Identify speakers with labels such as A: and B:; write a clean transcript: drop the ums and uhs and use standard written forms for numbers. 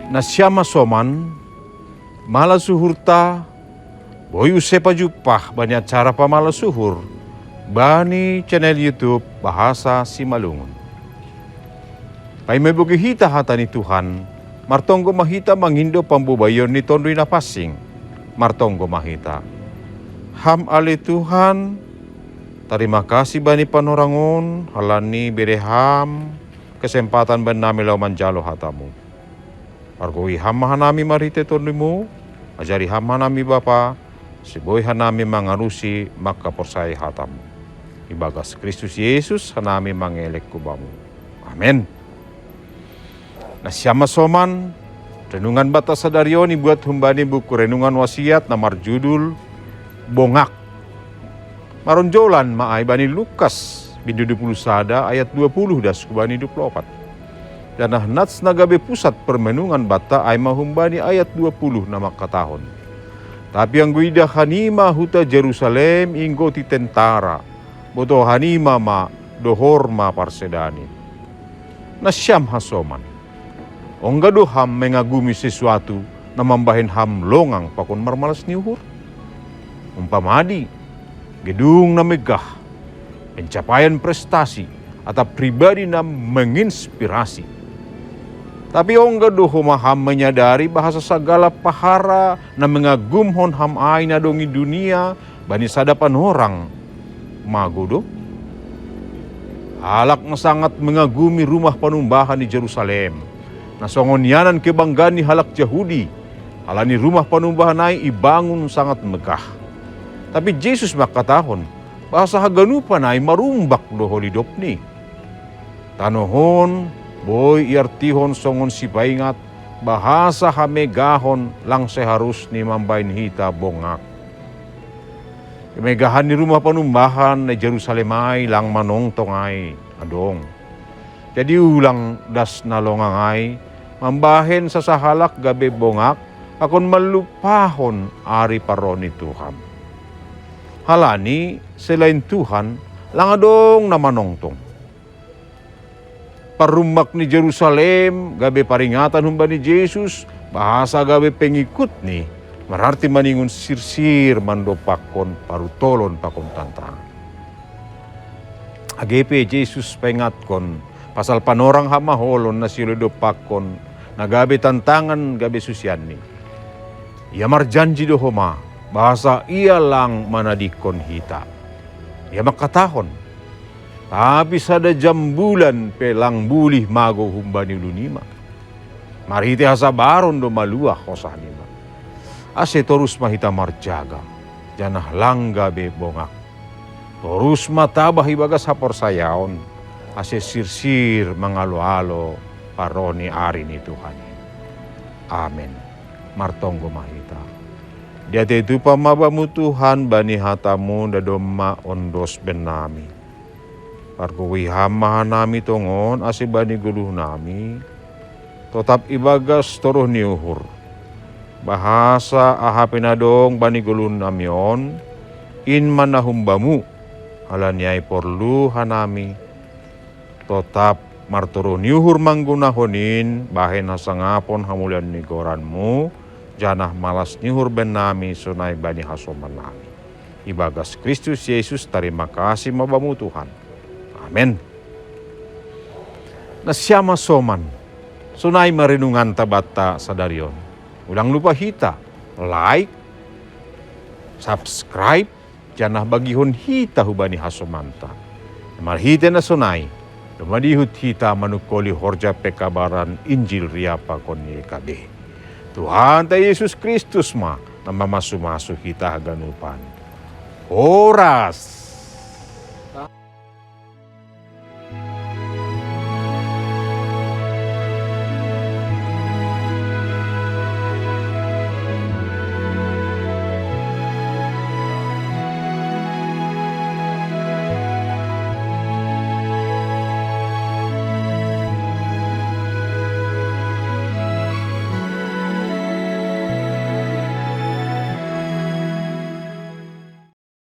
A: Nasyama soman, malasuhur ta, boy usepa jupah bani acara pamalasuhur, bani channel YouTube Bahasa Simalungun. Pai may hita hata ni Tuhan, martonggo mahita mangindo pambubayon ni tondoy na pasing, martonggo mahita. Ham ali Tuhan, terima kasih bani panorangon, halani bereham, kesempatan ban nami lau manjalo hatamu. Argoi ham hanami marite tondoy mo, ajari ham hanami Bapa, siboy hanami mangarusi makaporsay hatamu. Ibagas Kristus Yesus hanami mangelek kubamu. Amen. Nasyama soman, renungan batas sadarion buat humbani buku renungan wasiat namar judul Bongak. Maronjolan maay bani Lukas bindu 20 sada ayat 20 das kubani 24. Dan nats nagabe pusat permenungan bata ay mahumbani ayat 20 nama katahon. Tapi ang guida hanima huta Jerusalem inggo ti tentara, boto hanima ma dohor ma parsedani. Nasyam hasoman. Onggado ham mengagumi sesuatu na mambahin ham longang pakon marmalas niuhur. Umpamadi, gedung na megah, pencapaian prestasi, atau pribadi na menginspirasi. Tapi onggado humaham menyadari bahasa segala pahara na mengagumhon ham ay na dongi dunia bani sadapan orang. Magodo, halak na sangat mengagumi rumah panumbahan di Jerusalem. Nasongonyanan kebanggaan ni halak Yahudi, halani rumah panumbahan ay ibangun sangat megah. Tapi Jesus makatahon, bahasa haganupan ay marumbak do holidop ni. Tanohon, boy iartihon songon si paingat, bahasa hamegahon lang seharus ni mambain hita bongak. Kemegahan ni rumah panumbahan na Jerusalem ay lang manongtong ay adong. Jadi ulang das nalongang ay, mambahin sa sahalak gabi bongak, akon malupahon ari paron ni Tuhan. Halani, selain Tuhan, langadong na manongtong. Parumak ni Jerusalem, gabi paringatan humba ni Jesus, bahasa gabi pengikut ni, mararti maningun sirsir mando pakon parutolon pakon tantang. Agepe Jesus pengatkon, pasal panorang hamaholon na siludo pakon, na gabi tantangan gabi susyan ni. Ia marjanji dohoma, bahasa ia lang manadikon hita. Ia makatahon, tapi sada jam bulan pelang bulih mago humbani lunima. Mariti hasabaron do maluah hosanima. Ase torus mahita marjaga, janah lang gabi bongak. Torus matabah ibagas hapor sayaon, ase sirsir mangalo-alo paroni ari ni Tuhan. Amen. Martonggo mahita. Diate itu pamabamu Tuhan bani hatamu dadoma ondos benami. Parkuwi hamahan nami tongon ase bani guluh nami. Tetap ibagas toroh niuhur. Bahasa ahapinadong bani guluh namion. In manahumbamu. Halanyai porlu hanami. Tetap marturo niuhur manggunahonin bahen hasangapon hamulian ni goranmu janah malas niuhur ben nami sunai bani hasoman nami. Ibagas Kristus Yesus terima kasih mabamu Tuhan. Amen. Nasyama soman sunai marenungan tabata sadarion. Ulang lupa hita like, subscribe, janah bagihon hita hubani hasomanta. Marhite na sunai Dumadihut hita manukoli horja pekabaran Injil riapa koni kabe. Tuhan ta Yesus Kristus ma namamasumasu kita haganupan. Oras